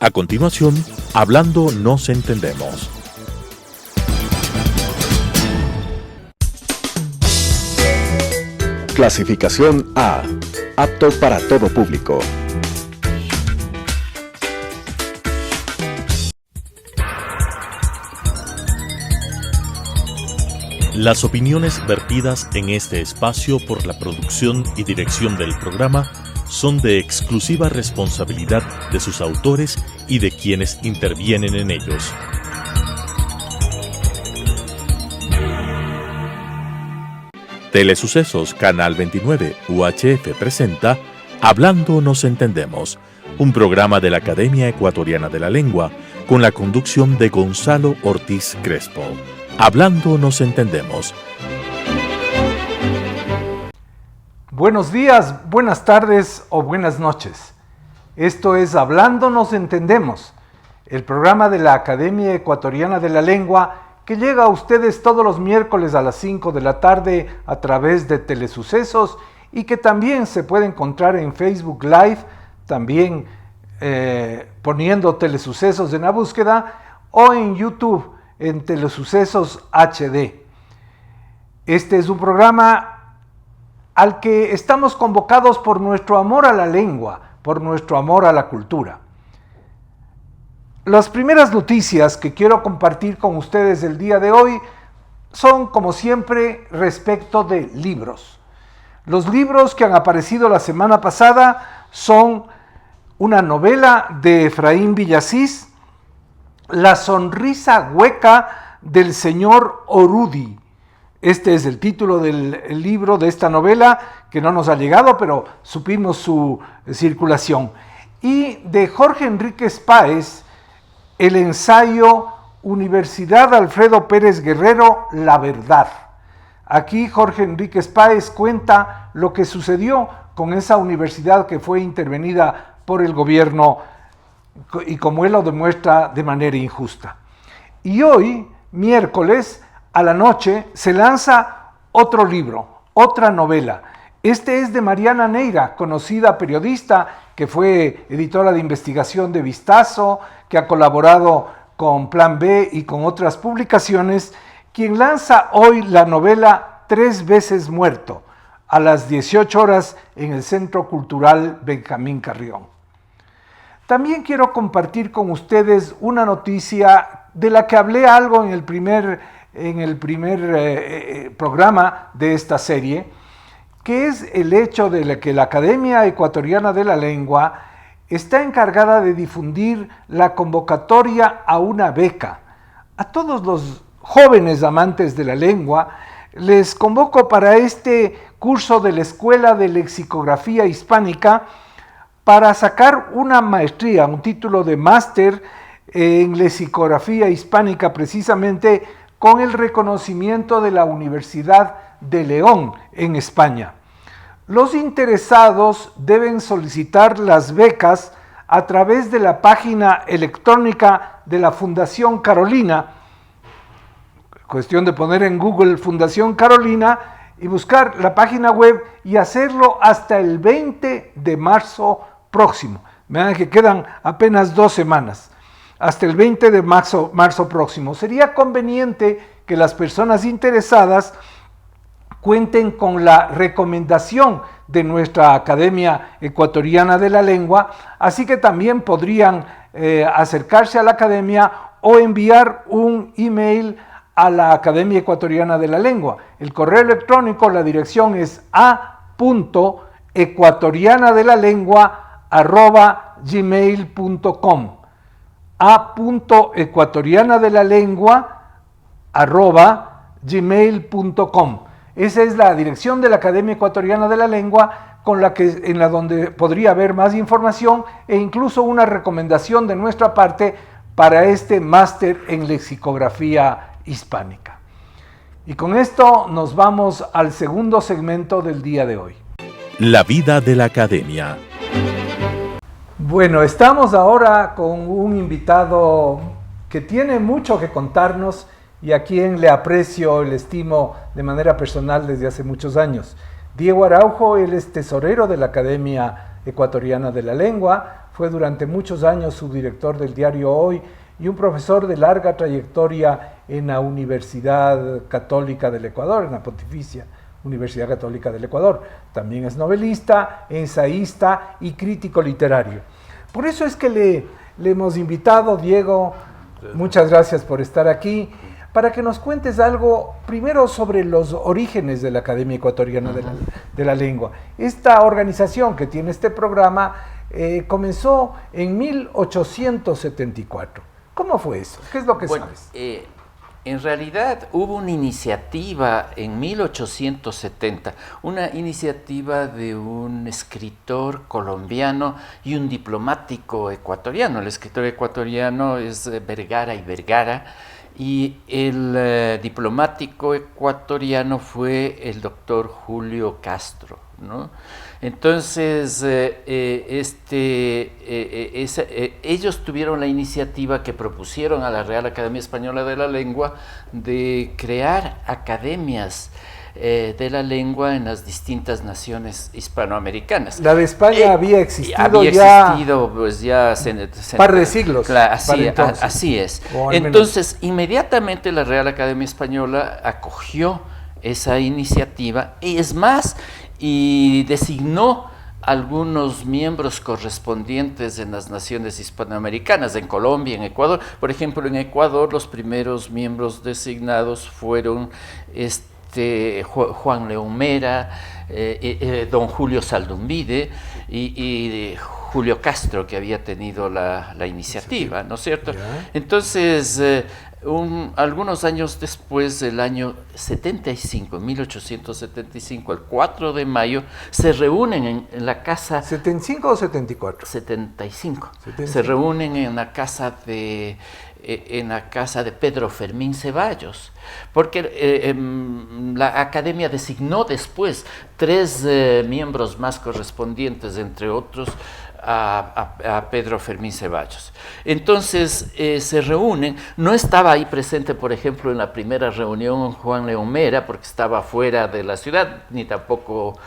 A continuación, Hablando nos entendemos. Clasificación A. Apto para todo público. Las opiniones vertidas en este espacio por la producción y dirección del programa son de exclusiva responsabilidad de sus autores y de quienes intervienen en ellos. Telesucesos Canal 29 UHF presenta Hablando nos entendemos, un programa de la Academia Ecuatoriana de la Lengua con la conducción de Gonzalo Ortiz Crespo. Hablando nos entendemos. Buenos días, buenas tardes o buenas noches. Esto es Hablando nos entendemos, el programa de la Academia Ecuatoriana de la Lengua que llega a ustedes todos los miércoles a las 5 de la tarde a través de Telesucesos y que también se puede encontrar en Facebook Live, también poniendo Telesucesos en la búsqueda, o en YouTube en Telesucesos HD. Este es un programa al que estamos convocados por nuestro amor a la lengua, por nuestro amor a la cultura. Las primeras noticias que quiero compartir con ustedes el día de hoy son, como siempre, respecto de libros. Los libros que han aparecido la semana pasada son una novela de Efraín Villasís, La sonrisa hueca del señor Orudi. Este es el título del libro de esta novela, que no nos ha llegado, pero supimos su circulación. Y de Jorge Enríquez Páez, el ensayo Universidad Alfredo Pérez Guerrero, La Verdad. Aquí Jorge Enríquez Páez cuenta lo que sucedió con esa universidad que fue intervenida por el gobierno y como él lo demuestra de manera injusta. Y hoy, miércoles, a la noche, se lanza otro libro, otra novela. Este es de Mariana Neira, conocida periodista que fue editora de investigación de Vistazo, que ha colaborado con Plan B y con otras publicaciones, quien lanza hoy la novela 3 veces muerto, a las 18 horas en el Centro Cultural Benjamín Carrión. También quiero compartir con ustedes una noticia de la que hablé algo en el primer programa de esta serie, que es el hecho de que la Academia Ecuatoriana de la Lengua está encargada de difundir la convocatoria a una beca. A todos los jóvenes amantes de la lengua les convoco para este curso de la Escuela de Lexicografía Hispánica para sacar una maestría, un título de máster en lexicografía hispánica, precisamente con el reconocimiento de la Universidad de León en España. Los interesados deben solicitar las becas a través de la página electrónica de la Fundación Carolina. Cuestión de poner en Google Fundación Carolina y buscar la página web y hacerlo hasta el 20 de marzo próximo. Vean que quedan apenas 2 semanas. Hasta el 20 de marzo próximo. Sería conveniente que las personas interesadas cuenten con la recomendación de nuestra Academia Ecuatoriana de la Lengua, así que también podrían acercarse a la Academia o enviar un email a la Academia Ecuatoriana de la Lengua. El correo electrónico, la dirección es a.ecuatorianadelalengua@gmail.com a.ecuatorianadelalengua@gmail.com. Esa es la dirección de la Academia Ecuatoriana de la Lengua, en la donde podría haber más información e incluso una recomendación de nuestra parte para este máster en lexicografía hispánica. Y con esto nos vamos al segundo segmento del día de hoy. La vida de la Academia. Bueno, estamos ahora con un invitado que tiene mucho que contarnos y a quien le aprecio y le estimo de manera personal desde hace muchos años. Diego Araujo, él es tesorero de la Academia Ecuatoriana de la Lengua, fue durante muchos años subdirector del diario Hoy y un profesor de larga trayectoria en la Universidad Católica del Ecuador, en la Pontificia Universidad Católica del Ecuador. También es novelista, ensayista y crítico literario. Por eso es que le hemos invitado, Diego, muchas gracias por estar aquí, para que nos cuentes algo primero sobre los orígenes de la Academia Ecuatoriana de la Lengua. Esta organización que tiene este programa comenzó en 1874. ¿Cómo fue eso? ¿Qué es lo que sabes? En realidad hubo una iniciativa en 1870, una iniciativa de un escritor colombiano y un diplomático ecuatoriano. El escritor ecuatoriano es Vergara y Vergara, y el diplomático ecuatoriano fue el doctor Julio Castro, ¿no? Entonces, ellos tuvieron la iniciativa que propusieron a la Real Academia Española de la Lengua de crear academias de la lengua en las distintas naciones hispanoamericanas. La de España había existido pues ya par de siglos. Así es. Entonces, inmediatamente la Real Academia Española acogió esa iniciativa y es más, y designó algunos miembros correspondientes en las naciones hispanoamericanas, en Colombia, en Ecuador. Por ejemplo, en Ecuador los primeros miembros designados fueron Juan León Mera, don Julio Saldumbide y Julio Castro, que había tenido la iniciativa, ¿no es cierto? Entonces, algunos años después, del año 75, 1875, el 4 de mayo, se reúnen en la casa... ¿75 o 74? 75. Se reúnen en la casa de Pedro Fermín Ceballos, porque la academia designó después 3 miembros más correspondientes, entre otros a Pedro Fermín Ceballos. Entonces se reúnen. No estaba ahí presente, por ejemplo, en la primera reunión Juan León Mera, porque estaba fuera de la ciudad, ni tampoco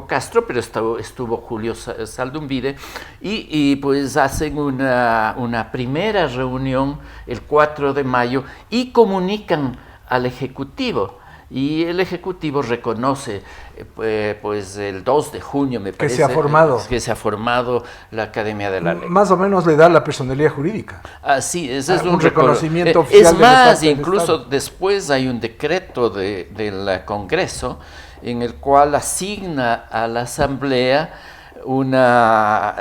Castro, pero estuvo Julio Saldumbide, y pues hacen una primera reunión el 4 de mayo y comunican al Ejecutivo. Y el Ejecutivo reconoce, pues el 2 de junio, me parece, que se ha formado la Academia de la Lengua. Más o menos le da la personalidad jurídica. Así es, es un reconocimiento oficial. Es más, incluso después hay un decreto del Congreso en el cual asigna a la Asamblea una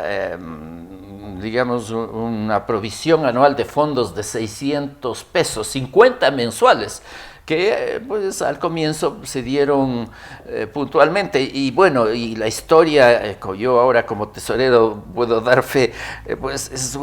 provisión anual de fondos de 600 pesos, 50 mensuales, que pues al comienzo se dieron puntualmente, y bueno, y la historia, yo ahora como tesorero puedo dar fe, pues es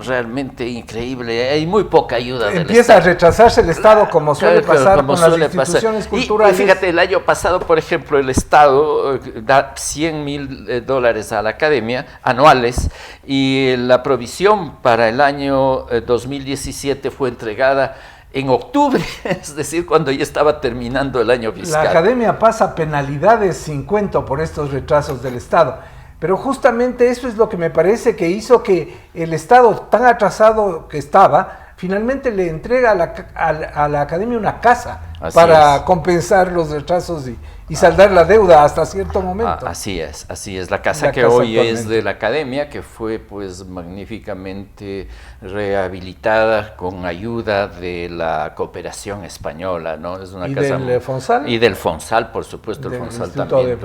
realmente increíble. Hay muy poca ayuda del Estado. Empieza a rechazarse el Estado, como suele pasar con las instituciones culturales. Y fíjate, el año pasado, por ejemplo, el Estado da $100,000 a la Academia anuales, y la provisión para el año 2017 fue entregada en octubre, es decir, cuando ya estaba terminando el año fiscal. La Academia pasa penalidades sin cuento por estos retrasos del Estado, pero justamente eso es lo que me parece que hizo que el Estado, tan atrasado que estaba, finalmente le entrega a la Academia una casa para compensar los retrasos y saldar la deuda hasta cierto momento. Así es. La casa que hoy es de la Academia, que fue pues magníficamente rehabilitada con ayuda de la cooperación española, ¿no? Es una casa del Fonsal. Y del Fonsal, por supuesto, el Fonsal también.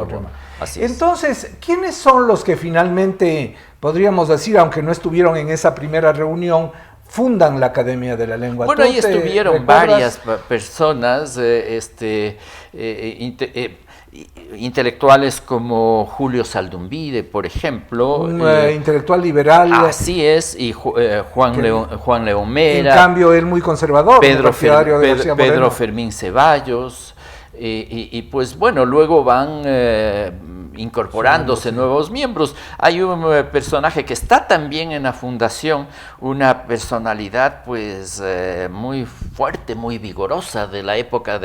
Así es. Entonces, ¿quiénes son los que finalmente, podríamos decir, aunque no estuvieron en esa primera reunión, fundan la Academia de la Lengua? Bueno, ahí estuvieron varias personas, intelectuales como Julio Saldumbide, por ejemplo. Un intelectual liberal. Así es, y Juan León Mera. En cambio, él muy conservador. Pedro Fermín Ceballos. Y pues bueno, luego van incorporándose nuevos miembros. Hay un personaje que está también en la fundación, una personalidad pues muy fuerte, muy vigorosa de la época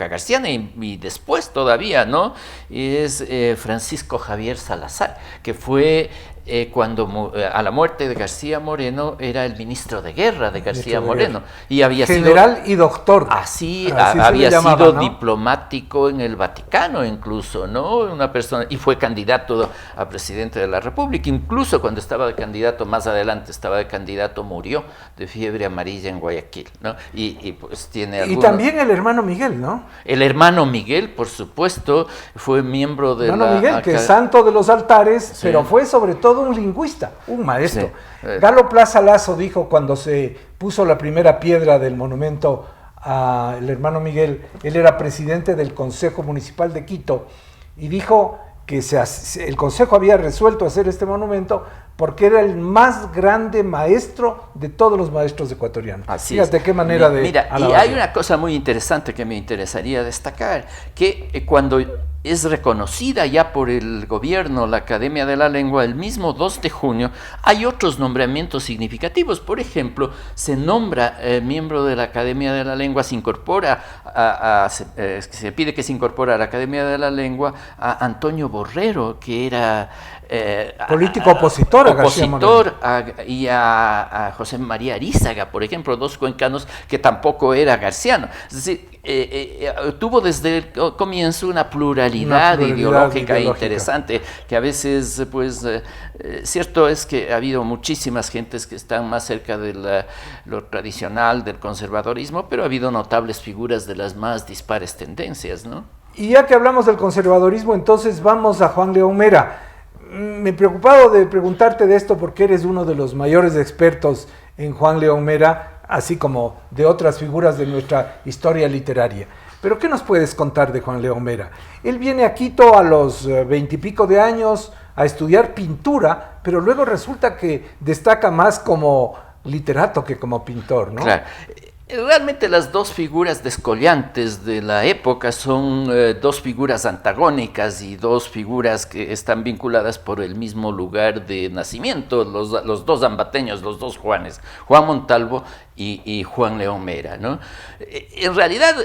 garciana y después todavía, ¿no? Es Francisco Javier Salazar, que fue cuando a la muerte de García Moreno era el ministro de Guerra de García Moreno. Y había general y doctor. Así había sido, ¿no?, diplomático en el Vaticano incluso, ¿no? Una persona, y fue candidato a presidente de la República. Incluso cuando estaba de candidato, más adelante estaba de candidato, murió de fiebre amarilla en Guayaquil, ¿no? Y pues tiene algunos... Y también el hermano Miguel, ¿no? El hermano Miguel, por supuesto, fue miembro de hermano Miguel, que es santo de los altares, sí, pero fue sobre todo un lingüista, un maestro. Sí. Galo Plaza Lazo dijo cuando se puso la primera piedra del monumento al hermano Miguel, él era presidente del Consejo Municipal de Quito, y dijo que el Consejo había resuelto hacer este monumento porque era el más grande maestro de todos los maestros ecuatorianos. Así Fíjate es. Qué manera de... Mira, y hay una cosa muy interesante que me interesaría destacar, que cuando es reconocida ya por el gobierno la Academia de la Lengua, el mismo 2 de junio, hay otros nombramientos significativos. Por ejemplo, se nombra miembro de la Academia de la Lengua, se incorpora, se pide que se incorpore a la Academia de la Lengua a Antonio Borrero, que era... político opositor a García Moreno. Y a José María Arízaga, por ejemplo, 2 cuencanos que tampoco era garciano. Es decir, tuvo desde el comienzo una pluralidad ideológica interesante, que a veces, pues, cierto es que ha habido muchísimas gentes que están más cerca de lo tradicional, del conservadorismo, pero ha habido notables figuras de las más dispares tendencias, ¿no? Y ya que hablamos del conservadorismo, entonces vamos a Juan León Mera. Me he preocupado de preguntarte de esto porque eres uno de los mayores expertos en Juan León Mera, así como de otras figuras de nuestra historia literaria. Pero ¿qué nos puedes contar de Juan León Mera? Él viene a Quito a los 20 y pico de años a estudiar pintura, pero luego resulta que destaca más como literato que como pintor, ¿no? Claro. Realmente las dos figuras descollantes de la época son dos figuras antagónicas y dos figuras que están vinculadas por el mismo lugar de nacimiento, los dos ambateños, los dos Juanes, Juan Montalvo y Juan León Mera, ¿no? En realidad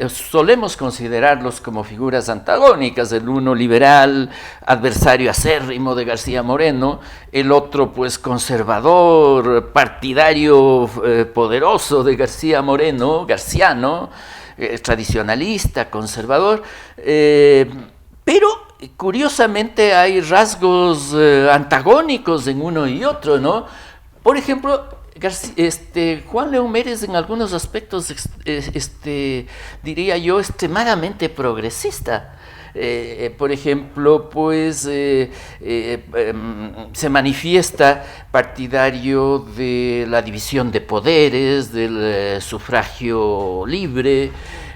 solemos considerarlos como figuras antagónicas, el uno liberal, adversario acérrimo de García Moreno, el otro pues conservador, partidario poderoso de García Moreno, garciano, tradicionalista, conservador, pero curiosamente hay rasgos antagónicos en uno y otro, ¿no? Por ejemplo, Juan León Mera es en algunos aspectos, diría yo, extremadamente progresista. Por ejemplo, pues se manifiesta partidario de la división de poderes, del sufragio libre.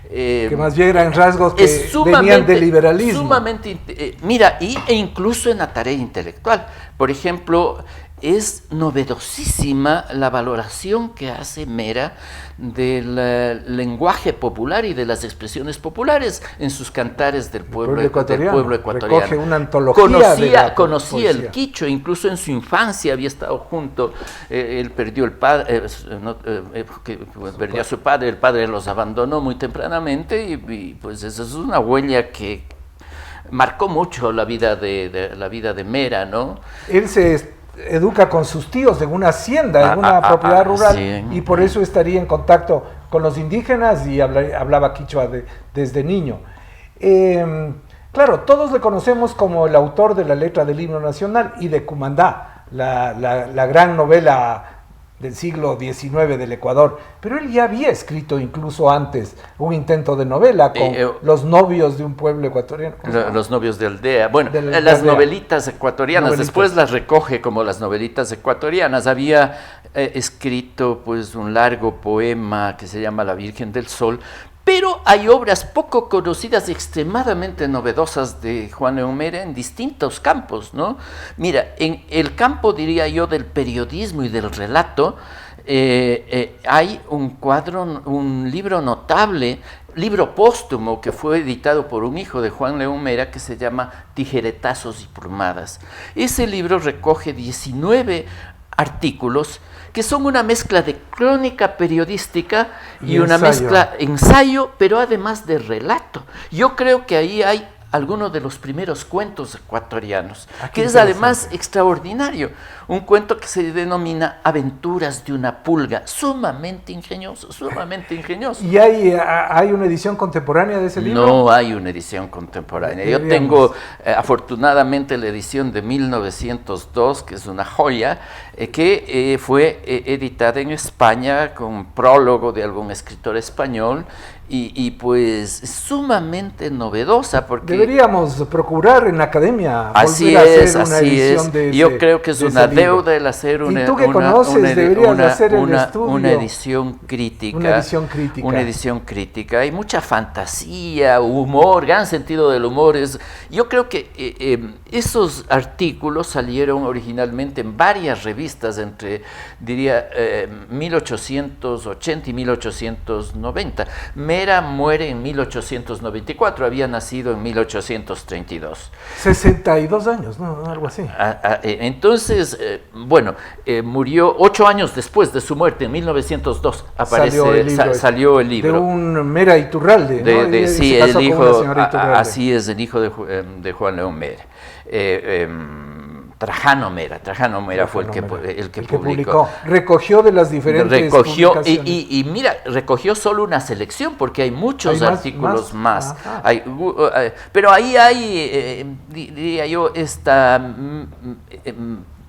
Que más bien eran rasgos que venían del liberalismo. Sumamente, mira, e incluso en la tarea intelectual. Por ejemplo, es novedosísima la valoración que hace Mera del lenguaje popular y de las expresiones populares en sus cantares del pueblo ecuatoriano. Recoge una antología conocía el quicho, incluso en su infancia había estado junto, él perdió el padre, perdió a su padre, el padre los abandonó muy tempranamente y pues esa es una huella que marcó mucho la vida de Mera, ¿no? Él se educa con sus tíos en una hacienda, en una propiedad rural, sí, y por eso estaría en contacto con los indígenas y hablaba quichua desde niño. Claro, todos le conocemos como el autor de la letra del himno nacional y de Cumandá, la gran novela del siglo XIX del Ecuador, pero él ya había escrito incluso antes un intento de novela con Los novios de un pueblo ecuatoriano. Los novios de aldea. Bueno, las novelitas ecuatorianas, después las recoge como las novelitas ecuatorianas. Había escrito pues un largo poema que se llama La Virgen del Sol, pero hay obras poco conocidas y extremadamente novedosas de Juan León Mera en distintos campos, ¿no? Mira, en el campo, diría yo, del periodismo y del relato, hay un libro notable, libro póstumo que fue editado por un hijo de Juan León Mera que se llama Tijeretazos y Plumadas. Ese libro recoge 19 artículos que son una mezcla de crónica periodística y una mezcla ensayo, pero además de relato. Yo creo que ahí hay algunos de los primeros cuentos ecuatorianos, que es interesante. además extraordinario. Un cuento que se denomina Aventuras de una pulga, sumamente ingenioso, sumamente ingenioso. ¿Y hay una edición contemporánea de ese libro? No hay una edición contemporánea. Yo tengo afortunadamente la edición de 1902, que es una joya, que fue editada en España con prólogo de algún escritor español y pues sumamente novedosa porque deberíamos procurar en la academia así volver a hacer es, una así edición es. de ese, Yo creo que es una deuda el hacer y tú que conoces deberías hacer el estudio, una edición crítica. Una edición crítica. Una edición crítica. Hay mucha fantasía, humor, gran sentido del humor. Yo creo que esos artículos salieron originalmente en varias revistas entre, diría, 1880 y 1890. Mera muere en 1894, había nacido en 1832. 62 años, ¿no? Algo así. Entonces, murió 8 años después de su muerte, en 1902, salió el libro. De un Mera Iturralde, ¿no? Sí, se casó el hijo, con una señora Iturralde. así es, el hijo de Juan León Mera. Trajano Mera fue el que publicó. Recogió de las diferentes publicaciones. Y mira, recogió solo una selección porque hay muchos artículos más. Pero ahí hay, diría yo,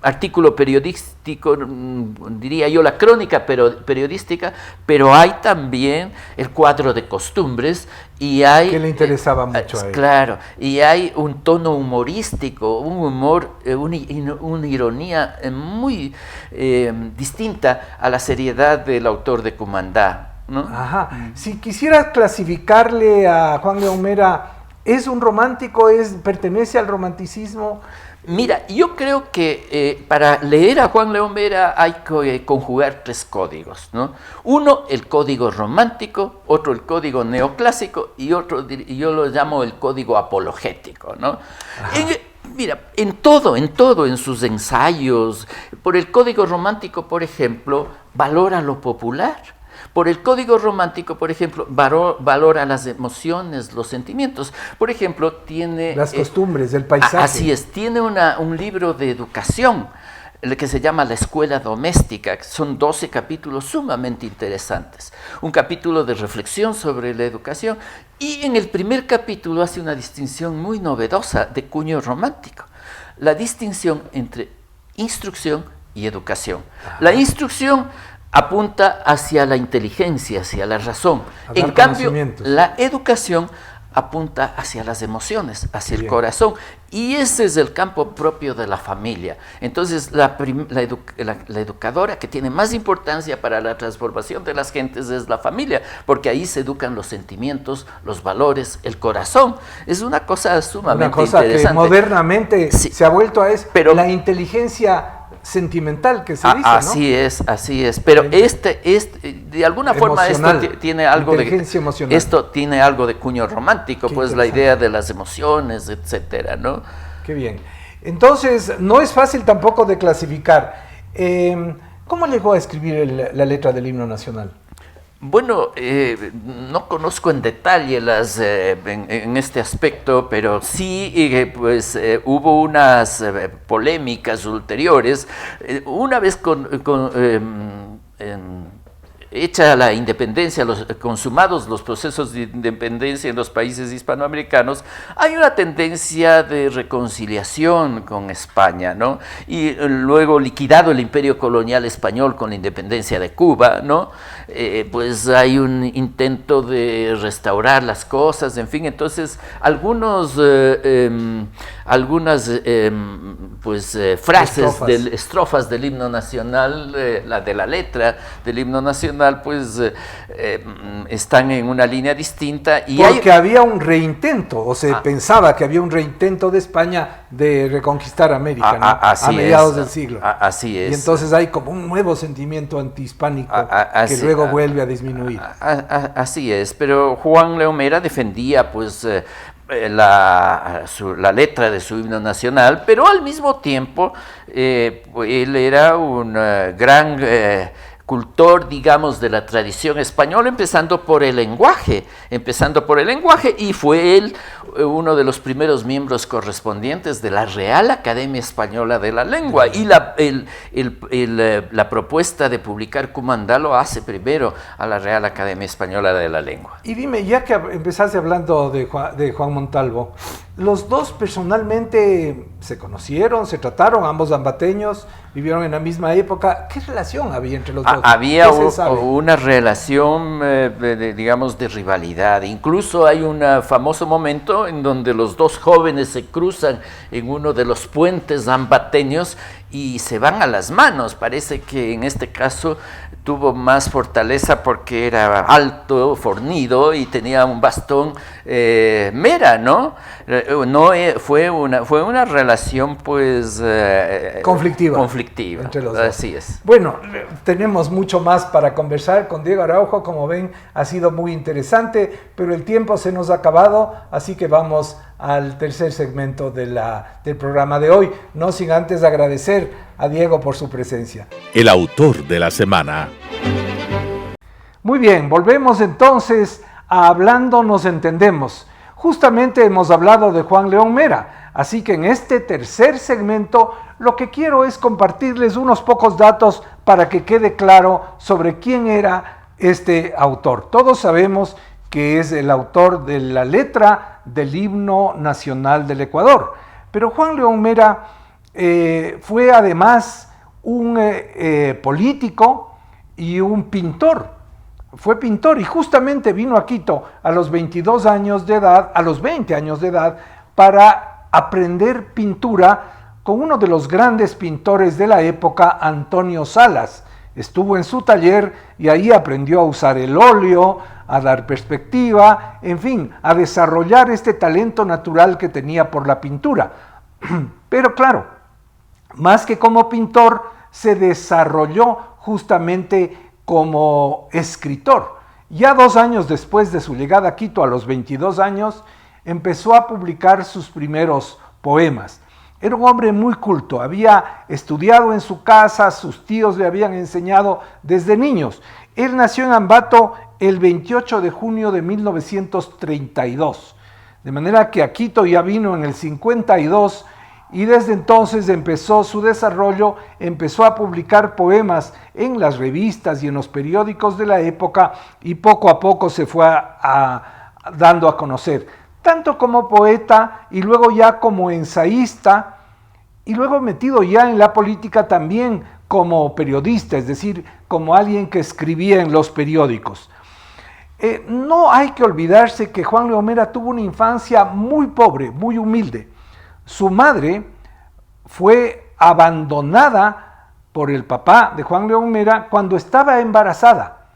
artículo periodístico, diría yo la crónica periodística, pero hay también el cuadro de costumbres y hay... Que le interesaba mucho a él. Claro, y hay un tono humorístico, un humor, una ironía muy distinta a la seriedad del autor de Cumandá, ¿no? Ajá. Si quisiera clasificarle a Juan León Mera, ¿es un romántico? ¿Pertenece al romanticismo? Mira, yo creo que para leer a Juan León Mera hay que conjugar 3 códigos, ¿no? Uno, el código romántico, otro, el código neoclásico, y otro, yo lo llamo el código apologético, ¿no? Mira, en todo, en sus ensayos, por el código romántico, por ejemplo, valora lo popular. Por el código romántico, por ejemplo, valora las emociones, los sentimientos. Por ejemplo, tiene... las costumbres, el paisaje. Así es, tiene un libro de educación, el que se llama La Escuela Doméstica, que son 12 capítulos sumamente interesantes. Un capítulo de reflexión sobre la educación, y en el primer capítulo hace una distinción muy novedosa de cuño romántico. La distinción entre instrucción y educación. La instrucción apunta hacia la inteligencia, hacia la razón. En cambio, la educación apunta hacia las emociones, hacia el corazón. Y ese es el campo propio de la familia. Entonces, la educadora que tiene más importancia para la transformación de las gentes es la familia, porque ahí se educan los sentimientos, los valores, el corazón. Es una cosa sumamente interesante. Que modernamente se ha vuelto a eso, pero la inteligencia sentimental que se dice, ¿no? Así es. Pero de alguna forma esto tiene algo de cuño romántico, pues la idea de las emociones, etcétera, ¿no? Qué bien. Entonces, no es fácil tampoco de clasificar. ¿Cómo llegó a escribir la letra del himno nacional? Bueno, no conozco en detalle en este aspecto, pero sí hubo unas polémicas ulteriores. Una vez hecha la independencia, consumados los procesos de independencia en los países hispanoamericanos, hay una tendencia de reconciliación con España, ¿no? Y luego liquidado el imperio colonial español con la independencia de Cuba, ¿no? Pues hay un intento de restaurar las cosas, en fin, entonces algunas frases, estrofas del himno nacional, de la letra del himno nacional, pues están en una línea distinta. Porque había un reintento, o se pensaba que había un reintento de España de reconquistar América, ¿no? A mediados del siglo. Así es. Y entonces hay como un nuevo sentimiento antihispánico que luego vuelve a disminuir. Así es, pero Juan León Mera defendía pues la letra de su himno nacional, pero al mismo tiempo él era un gran cultor, digamos, de la tradición española, empezando por el lenguaje, y fue él uno de los primeros miembros correspondientes de la Real Academia Española de la Lengua, y la propuesta de publicar Cumandá lo hace primero a la Real Academia Española de la Lengua. Y dime, ya que empezaste hablando de Juan Montalvo, los dos personalmente se conocieron, se trataron, ambos ambateños, vivieron en la misma época. ¿Qué relación había entre los dos? Había una relación, digamos, de rivalidad. Incluso hay un famoso momento en donde los dos jóvenes se cruzan en uno de los puentes ambateños y se van a las manos. Parece que en este caso tuvo más fortaleza porque era alto, fornido y tenía un bastón mera, ¿no? Fue una relación, pues... conflictiva entre los dos. Así es. Bueno, tenemos mucho más para conversar con Diego Araujo. Como ven, ha sido muy interesante, pero el tiempo se nos ha acabado, así que vamos al tercer segmento del programa de hoy, no sin antes agradecer a Diego por su presencia. El autor de la semana. Muy bien, volvemos entonces a Hablando nos entendemos. Justamente hemos hablado de Juan León Mera, así que en este tercer segmento lo que quiero es compartirles unos pocos datos para que quede claro sobre quién era este autor. Todos sabemos que es el autor de la letra del himno nacional del Ecuador, pero Juan León Mera fue además un político y un pintor. Fue pintor y justamente vino a Quito a los 22 años de edad, a los 20 años de edad, para aprender pintura con uno de los grandes pintores de la época, Antonio Salas. Estuvo en su taller y ahí aprendió a usar el óleo, a dar perspectiva, en fin, a desarrollar este talento natural que tenía por la pintura. Pero claro, más que como pintor, se desarrolló justamente como escritor. Ya 2 años después de su llegada a Quito, a los 22 años, empezó a publicar sus primeros poemas. Era un hombre muy culto, había estudiado en su casa, sus tíos le habían enseñado desde niños. Él nació en Ambato el 28 de junio de 1932, de manera que a Quito ya vino en el 52 y desde entonces empezó su desarrollo, empezó a publicar poemas en las revistas y en los periódicos de la época y poco a poco se fue dando a conocer, tanto como poeta y luego ya como ensayista y luego metido ya en la política también como periodista, es decir, como alguien que escribía en los periódicos. No hay que olvidarse que Juan León Mera tuvo una infancia muy pobre, muy humilde. Su madre fue abandonada por el papá de Juan León Mera cuando estaba embarazada.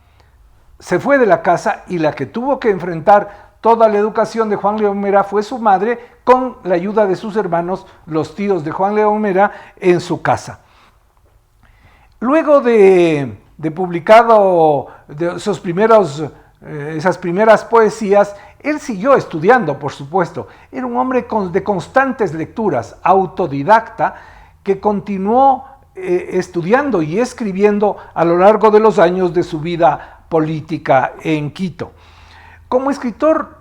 Se fue de la casa y la que tuvo que enfrentar toda la educación de Juan León Mera fue su madre, con la ayuda de sus hermanos, los tíos de Juan León Mera, en su casa. Luego de publicado de esas primeras poesías, él siguió estudiando, por supuesto. Era un hombre de constantes lecturas, autodidacta, que continuó estudiando y escribiendo a lo largo de los años de su vida política en Quito. Como escritor,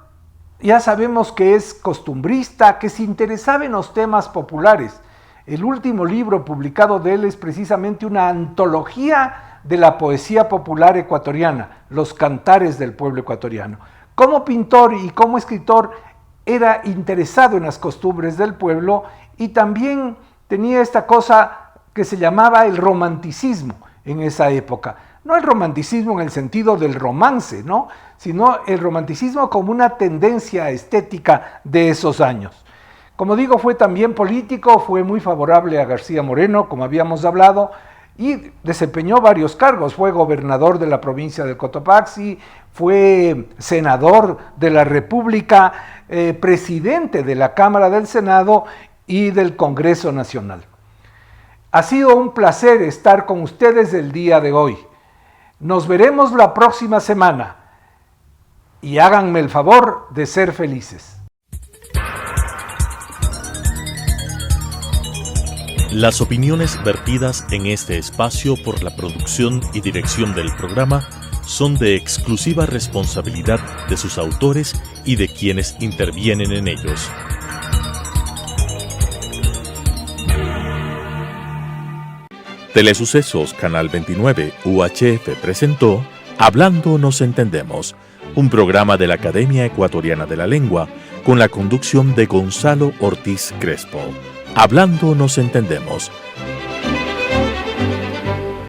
ya sabemos que es costumbrista, que se interesaba en los temas populares. El último libro publicado de él es precisamente una antología de la poesía popular ecuatoriana, Los Cantares del Pueblo Ecuatoriano. Como pintor y como escritor era interesado en las costumbres del pueblo y también tenía esta cosa que se llamaba el romanticismo en esa época. No el romanticismo en el sentido del romance, ¿no?, sino el romanticismo como una tendencia estética de esos años. Como digo, fue también político, fue muy favorable a García Moreno, como habíamos hablado, y desempeñó varios cargos. Fue gobernador de la provincia del Cotopaxi, fue senador de la República, presidente de la Cámara del Senado y del Congreso Nacional. Ha sido un placer estar con ustedes el día de hoy. Nos veremos la próxima semana y háganme el favor de ser felices. Las opiniones vertidas en este espacio por la producción y dirección del programa son de exclusiva responsabilidad de sus autores y de quienes intervienen en ellos. Telesucesos Canal 29 UHF presentó Hablando nos entendemos, un programa de la Academia Ecuatoriana de la Lengua con la conducción de Gonzalo Ortiz Crespo. Hablando nos entendemos,